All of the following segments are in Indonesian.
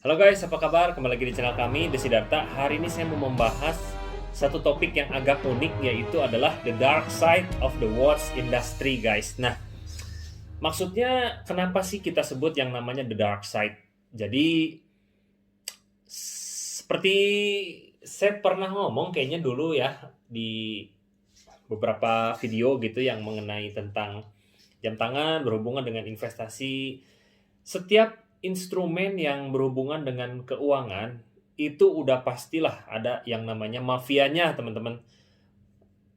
Halo guys, apa kabar? Kembali lagi di channel kami, The Siddhartha. Hari ini saya mau membahas satu topik yang agak unik, yaitu adalah the dark side of the watch industry, guys. Nah, maksudnya kenapa sih kita sebut yang namanya the dark side? Jadi, seperti saya pernah ngomong kayaknya dulu ya, di beberapa video gitu yang mengenai tentang jam tangan berhubungan dengan investasi. Setiap instrumen yang berhubungan dengan keuangan, itu udah pastilah ada yang namanya mafianya, teman-teman.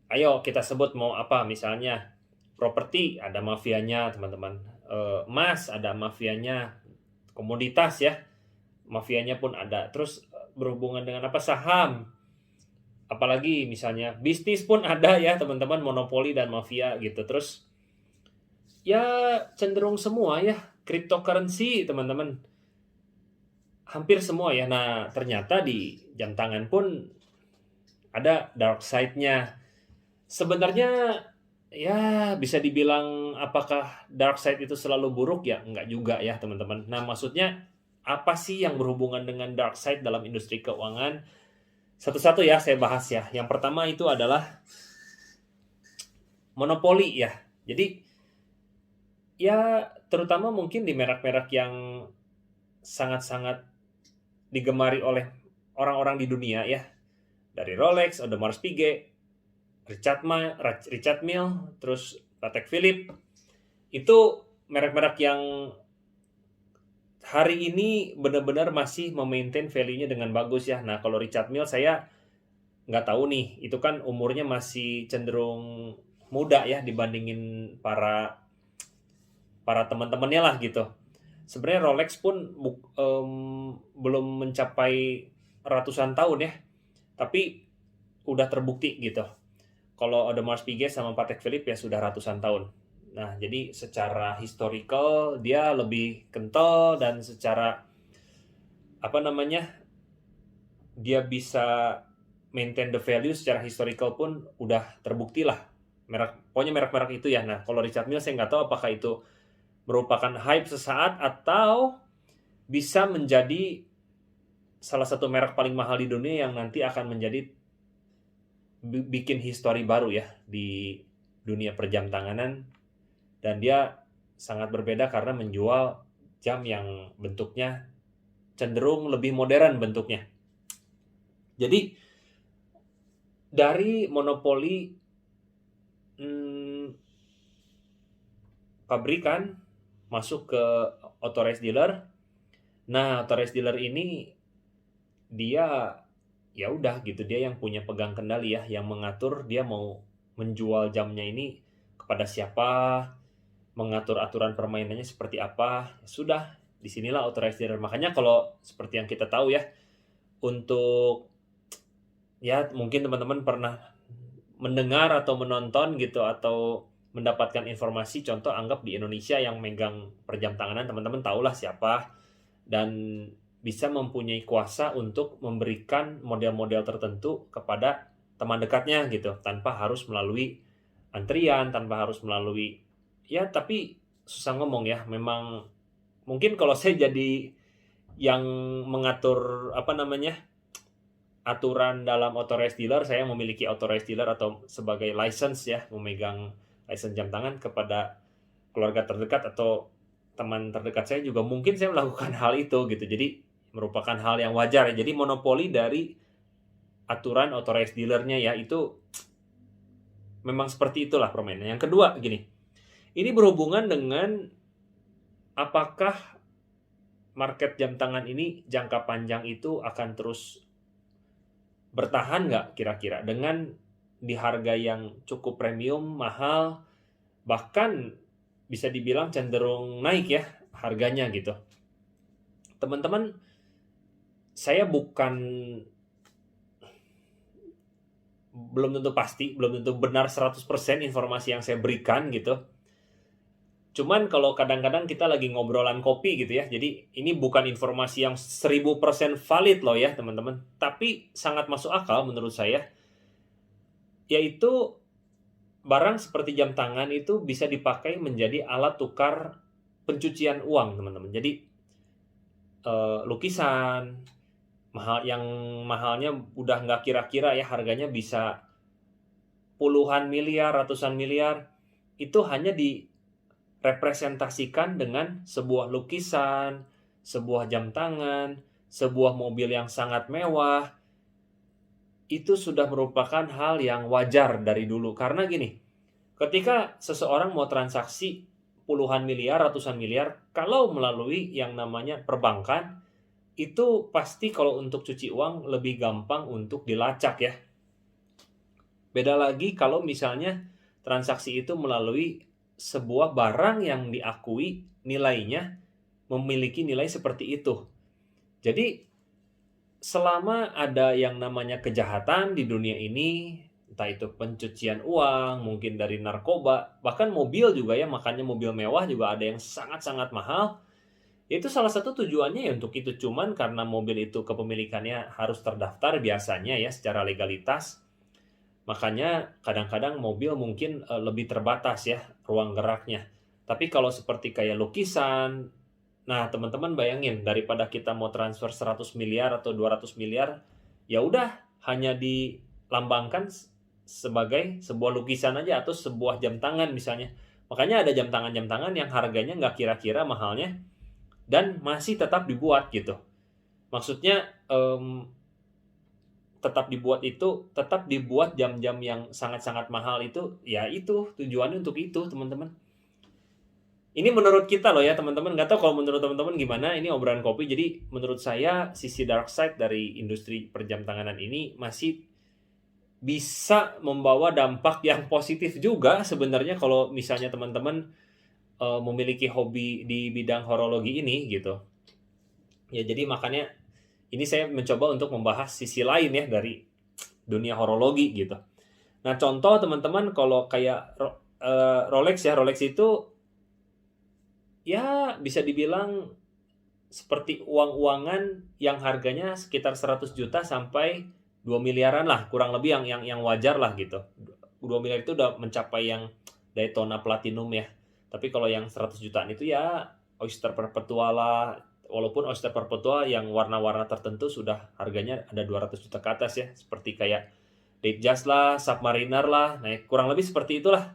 Ayo kita sebut mau apa, misalnya properti ada mafianya, teman-teman. Emas ada mafianya, komoditas ya, mafianya pun ada. Terus berhubungan dengan apa, saham, apalagi misalnya bisnis pun ada ya, teman-teman, monopoli dan mafia gitu. Terus ya cenderung semua ya, cryptocurrency, teman-teman. Hampir semua ya. Nah, ternyata di jam tangan pun ada dark side-nya. Sebenarnya ya bisa dibilang apakah dark side itu selalu buruk ya? Enggak juga ya, teman-teman. Nah, maksudnya apa sih yang berhubungan dengan dark side dalam industri keuangan? Satu-satu ya saya bahas ya. Yang pertama itu adalah monopoli ya. Jadi ya terutama mungkin di merek-merek yang sangat-sangat digemari oleh orang-orang di dunia ya. Dari Rolex, Audemars Piguet, Richard Mille, terus Patek Philippe. Itu merek-merek yang hari ini benar-benar masih memaintain value-nya dengan bagus ya. Nah, kalau Richard Mille saya nggak tahu nih, itu kan umurnya masih cenderung muda ya dibandingin para para teman-temannya lah gitu. Sebenarnya Rolex pun belum mencapai ratusan tahun ya, tapi udah terbukti gitu. Kalau Audemars Piguet sama Patek Philippe ya sudah ratusan tahun. Nah, jadi secara historical dia lebih kental, dan secara apa namanya, dia bisa maintain the value secara historical pun udah terbukti lah. Pokoknya merek-merek itu ya. Nah, kalau Richard Mille saya nggak tahu apakah itu merupakan hype sesaat atau bisa menjadi salah satu merek paling mahal di dunia yang nanti akan menjadi bikin histori baru ya di dunia perjam tanganan. Dan dia sangat berbeda karena menjual jam yang bentuknya cenderung lebih modern bentuknya. Jadi dari monopoli pabrikan masuk ke authorized dealer. Nah, authorized dealer ini dia ya udah gitu, dia yang punya pegang kendali ya, yang mengatur dia mau menjual jamnya ini kepada siapa, mengatur aturan permainannya seperti apa. Sudah, disinilah authorized dealer. Makanya kalau seperti yang kita tahu ya, untuk ya mungkin teman-teman pernah mendengar atau menonton gitu, atau mendapatkan informasi, contoh anggap di Indonesia yang megang perjam tanganan, teman-teman tahulah siapa, dan bisa mempunyai kuasa untuk memberikan model-model tertentu kepada teman dekatnya gitu, tanpa harus melalui antrian, tanpa harus melalui ya, tapi susah ngomong ya. Memang mungkin kalau saya jadi yang mengatur apa namanya, aturan dalam authorized dealer, saya memiliki authorized dealer atau sebagai license ya, memegang license jam tangan kepada keluarga terdekat atau teman terdekat saya juga, mungkin saya melakukan hal itu gitu. Jadi merupakan hal yang wajar ya. Jadi monopoli dari aturan authorized dealernya ya, itu memang seperti itulah permainannya. Yang kedua gini, ini berhubungan dengan apakah market jam tangan ini jangka panjang itu akan terus bertahan nggak kira-kira dengan di harga yang cukup premium, mahal, bahkan bisa dibilang cenderung naik ya harganya gitu. Teman-teman, saya belum tentu pasti, belum tentu benar 100% informasi yang saya berikan gitu. Cuman kalau kadang-kadang kita lagi ngobrolan kopi gitu ya, jadi ini bukan informasi yang 1000% valid loh ya teman-teman, tapi sangat masuk akal menurut saya, yaitu barang seperti jam tangan itu bisa dipakai menjadi alat tukar pencucian uang, teman-teman. Jadi lukisan, yang mahalnya udah nggak kira-kira ya, harganya bisa puluhan miliar, ratusan miliar, itu hanya direpresentasikan dengan sebuah lukisan, sebuah jam tangan, sebuah mobil yang sangat mewah. Itu sudah merupakan hal yang wajar dari dulu. Karena gini, ketika seseorang mau transaksi puluhan miliar, ratusan miliar, kalau melalui yang namanya perbankan, itu pasti kalau untuk cuci uang lebih gampang untuk dilacak ya. Beda lagi kalau misalnya transaksi itu melalui sebuah barang yang diakui nilainya memiliki nilai seperti itu. Jadi selama ada yang namanya kejahatan di dunia ini, entah itu pencucian uang, mungkin dari narkoba, bahkan mobil juga ya, makanya mobil mewah juga ada yang sangat-sangat mahal. Itu salah satu tujuannya ya untuk itu, cuman karena mobil itu kepemilikannya harus terdaftar biasanya ya secara legalitas. Makanya kadang-kadang mobil mungkin lebih terbatas ya ruang geraknya. Tapi kalau seperti kayak lukisan, nah teman-teman bayangin daripada kita mau transfer 100 miliar atau 200 miliar, ya udah hanya dilambangkan sebagai sebuah lukisan aja atau sebuah jam tangan misalnya. Makanya ada jam tangan yang harganya nggak kira-kira mahalnya dan masih tetap dibuat gitu. Maksudnya tetap dibuat jam-jam yang sangat-sangat mahal itu, ya itu tujuannya untuk itu teman-teman. Ini menurut kita loh ya teman-teman, nggak tahu kalau menurut teman-teman gimana, ini obrolan kopi. Jadi menurut saya sisi dark side dari industri perjam tanganan ini masih bisa membawa dampak yang positif juga sebenarnya kalau misalnya teman-teman memiliki hobi di bidang horologi ini gitu. Ya jadi makanya ini saya mencoba untuk membahas sisi lain ya dari dunia horologi gitu. Nah contoh teman-teman kalau kayak Rolex ya, Rolex itu ya bisa dibilang seperti uang-uangan yang harganya sekitar 100 juta sampai 2 miliaran lah, kurang lebih yang wajar lah gitu. 2 miliar itu udah mencapai yang Daytona Platinum ya. Tapi kalau yang 100 jutaan itu ya Oyster Perpetual lah. Walaupun Oyster Perpetual yang warna-warna tertentu sudah harganya ada 200 juta ke atas ya. Seperti kayak Datejust lah, Submariner lah. Nah kurang lebih seperti itulah.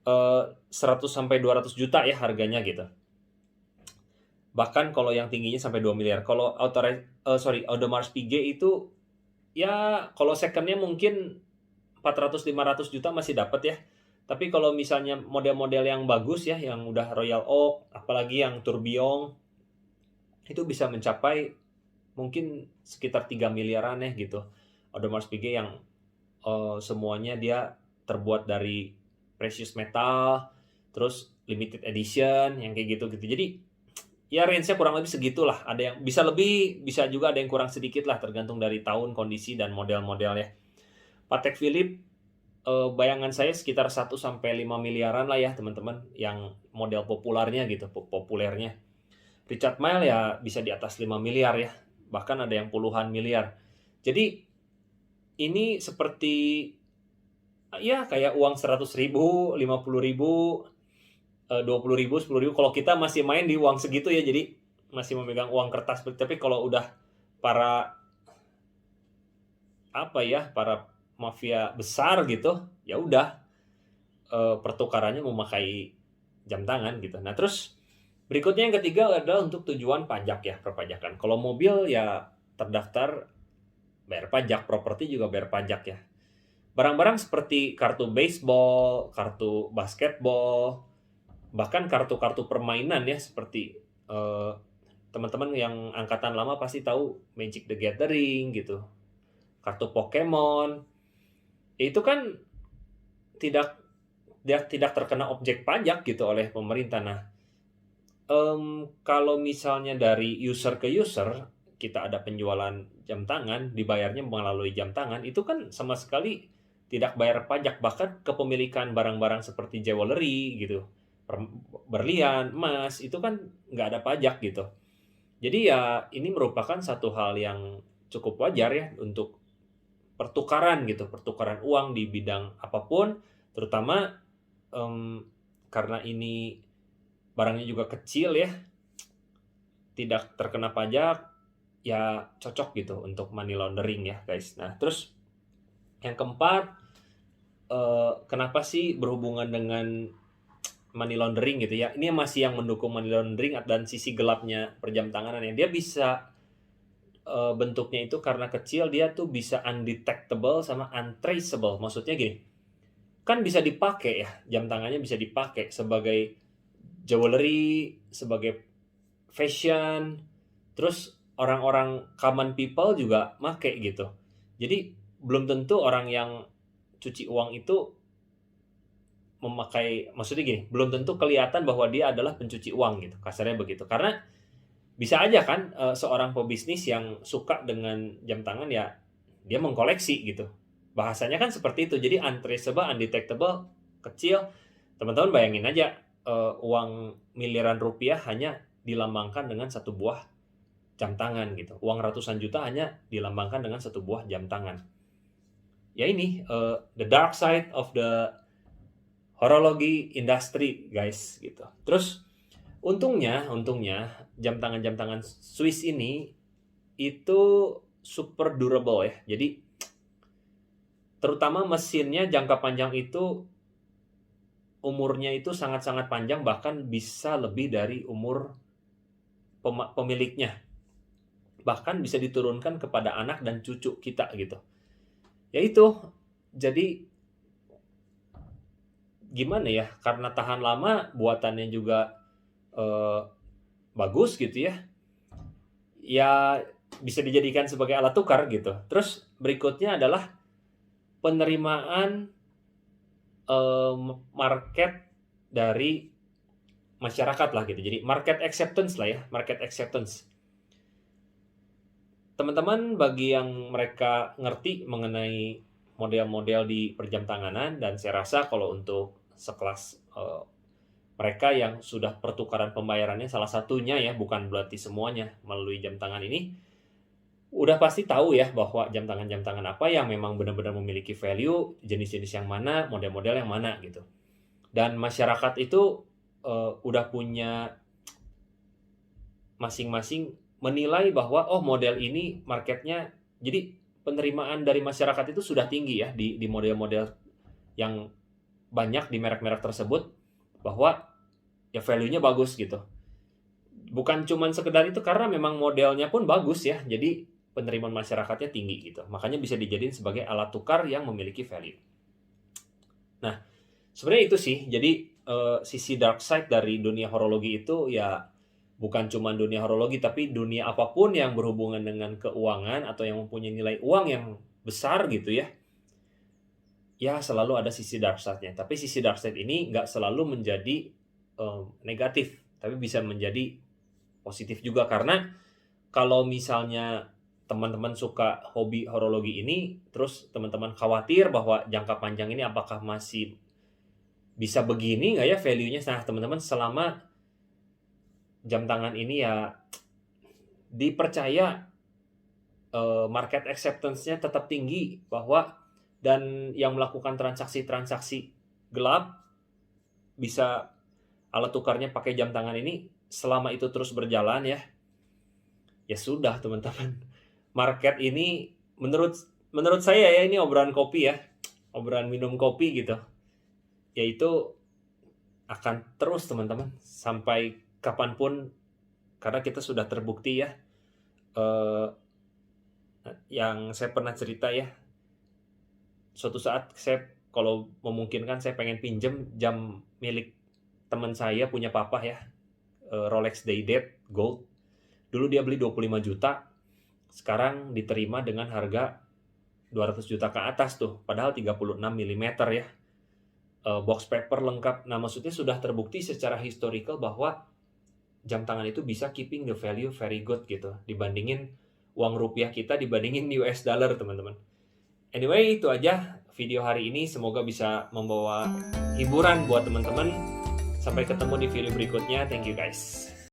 100 sampai 200 juta ya harganya gitu. Bahkan kalau yang tingginya sampai 2 miliar. Kalau Audemars Piguet itu ya kalau secondnya mungkin 400-500 juta masih dapat ya. Tapi kalau misalnya model-model yang bagus ya, yang udah Royal Oak, apalagi yang Tourbillon, itu bisa mencapai mungkin sekitar 3 miliaran ya gitu. Audemars Piguet yang semuanya dia terbuat dari precious metal, terus limited edition, yang kayak gitu-gitu. Jadi ya range-nya kurang lebih segitulah. Ada yang bisa lebih, bisa juga ada yang kurang sedikit lah, tergantung dari tahun, kondisi, dan model-model ya. Patek Philippe, bayangan saya sekitar 1-5 miliaran lah ya teman-teman, yang model populernya gitu, populernya. Richard Mille ya bisa di atas 5 miliar ya, bahkan ada yang puluhan miliar. Jadi ini seperti ya kayak uang 100.000, 50.000, 20.000, 10.000. Kalau kita masih main di uang segitu ya, jadi masih memegang uang kertas. Tapi kalau udah para mafia besar gitu, ya udah pertukarannya memakai jam tangan gitu. Nah terus berikutnya yang ketiga adalah untuk tujuan pajak ya, perpajakan. Kalau mobil ya terdaftar bayar pajak, properti juga bayar pajak ya. Barang-barang seperti kartu baseball, kartu basketball, bahkan kartu-kartu permainan ya seperti teman-teman yang angkatan lama pasti tahu Magic the Gathering gitu, kartu Pokemon, itu kan tidak terkena objek pajak gitu oleh pemerintah. Nah kalau misalnya dari user ke user kita ada penjualan jam tangan, dibayarnya melalui jam tangan, itu kan sama sekali tidak bayar pajak. Bahkan kepemilikan barang-barang seperti jewelry gitu, berlian, emas, itu kan nggak ada pajak gitu. Jadi ya ini merupakan satu hal yang cukup wajar ya untuk pertukaran gitu, pertukaran uang di bidang apapun, terutama karena ini barangnya juga kecil ya. tidak terkena pajak, ya cocok gitu untuk money laundering ya guys. Nah terus yang keempat, kenapa sih berhubungan dengan money laundering gitu ya? Ini masih yang mendukung money laundering dan sisi gelapnya perjam tanganan ya. Dia bisa bentuknya itu karena kecil, dia tuh bisa undetectable sama untraceable. Maksudnya gini, kan bisa dipakai ya, jam tangannya bisa dipakai sebagai jewelry, sebagai fashion, terus orang-orang common people juga make gitu. Jadi belum tentu orang yang cuci uang itu memakai, maksudnya gini, belum tentu kelihatan bahwa dia adalah pencuci uang gitu, kasarnya begitu. Karena bisa aja kan seorang pebisnis yang suka dengan jam tangan ya dia mengkoleksi gitu. Bahasanya kan seperti itu. Jadi untraceable, undetectable, kecil. Teman-teman bayangin aja uang miliaran rupiah hanya dilambangkan dengan satu buah jam tangan gitu. Uang ratusan juta hanya dilambangkan dengan satu buah jam tangan. Ya ini the dark side of the horologi industry guys gitu. Terus untungnya jam tangan Swiss ini itu super durable ya. Jadi terutama mesinnya jangka panjang itu umurnya itu sangat-sangat panjang, bahkan bisa lebih dari umur pemiliknya. Bahkan bisa diturunkan kepada anak dan cucu kita gitu. Ya itu. Jadi gimana ya? Karena tahan lama, buatannya juga bagus gitu ya. Ya bisa dijadikan sebagai alat tukar gitu. Terus berikutnya adalah penerimaan market dari masyarakat lah gitu. Jadi market acceptance lah ya, market acceptance. Teman-teman bagi yang mereka ngerti mengenai model-model di perjam tanganan, dan saya rasa kalau untuk sekelas mereka yang sudah pertukaran pembayarannya salah satunya ya, bukan berarti semuanya melalui jam tangan ini, udah pasti tahu ya bahwa jam tangan apa yang memang benar-benar memiliki value, jenis-jenis yang mana, model-model yang mana gitu. Dan masyarakat itu udah punya masing-masing menilai bahwa oh model ini marketnya, jadi penerimaan dari masyarakat itu sudah tinggi ya di model-model yang banyak di merek-merek tersebut, bahwa ya value-nya bagus gitu. Bukan cuman sekedar itu, karena memang modelnya pun bagus ya, jadi penerimaan masyarakatnya tinggi gitu. Makanya bisa dijadiin sebagai alat tukar yang memiliki value. Nah, sebenarnya itu sih. Jadi sisi dark side dari dunia horologi itu ya bukan cuma dunia horologi, tapi dunia apapun yang berhubungan dengan keuangan atau yang mempunyai nilai uang yang besar gitu ya. Ya selalu ada sisi dark side-nya. Tapi sisi dark side ini nggak selalu menjadi negatif, tapi bisa menjadi positif juga. Karena kalau misalnya teman-teman suka hobi horologi ini, terus teman-teman khawatir bahwa jangka panjang ini apakah masih bisa begini nggak ya value-nya. Nah teman-teman, selama jam tangan ini ya dipercaya market acceptance-nya tetap tinggi, bahwa dan yang melakukan transaksi-transaksi gelap bisa alat tukarnya pakai jam tangan ini, selama itu terus berjalan ya sudah teman-teman. Market ini menurut saya ya, ini obrolan kopi ya, obrolan minum kopi gitu, yaitu akan terus teman-teman sampai kapanpun, karena kita sudah terbukti ya. Yang saya pernah cerita ya, suatu saat saya kalau memungkinkan saya pengen pinjem jam milik teman saya, punya papa ya, Rolex Day-Date Gold. Dulu dia beli 25 juta, sekarang diterima dengan harga 200 juta ke atas tuh, padahal 36 mm ya. Box paper lengkap. Nah maksudnya sudah terbukti secara historical bahwa jam tangan itu bisa keeping the value very good gitu, dibandingin uang rupiah kita, dibandingin US dollar teman-teman. Anyway, itu aja video hari ini, semoga bisa membawa hiburan buat teman-teman. Sampai ketemu di video berikutnya. Thank you guys.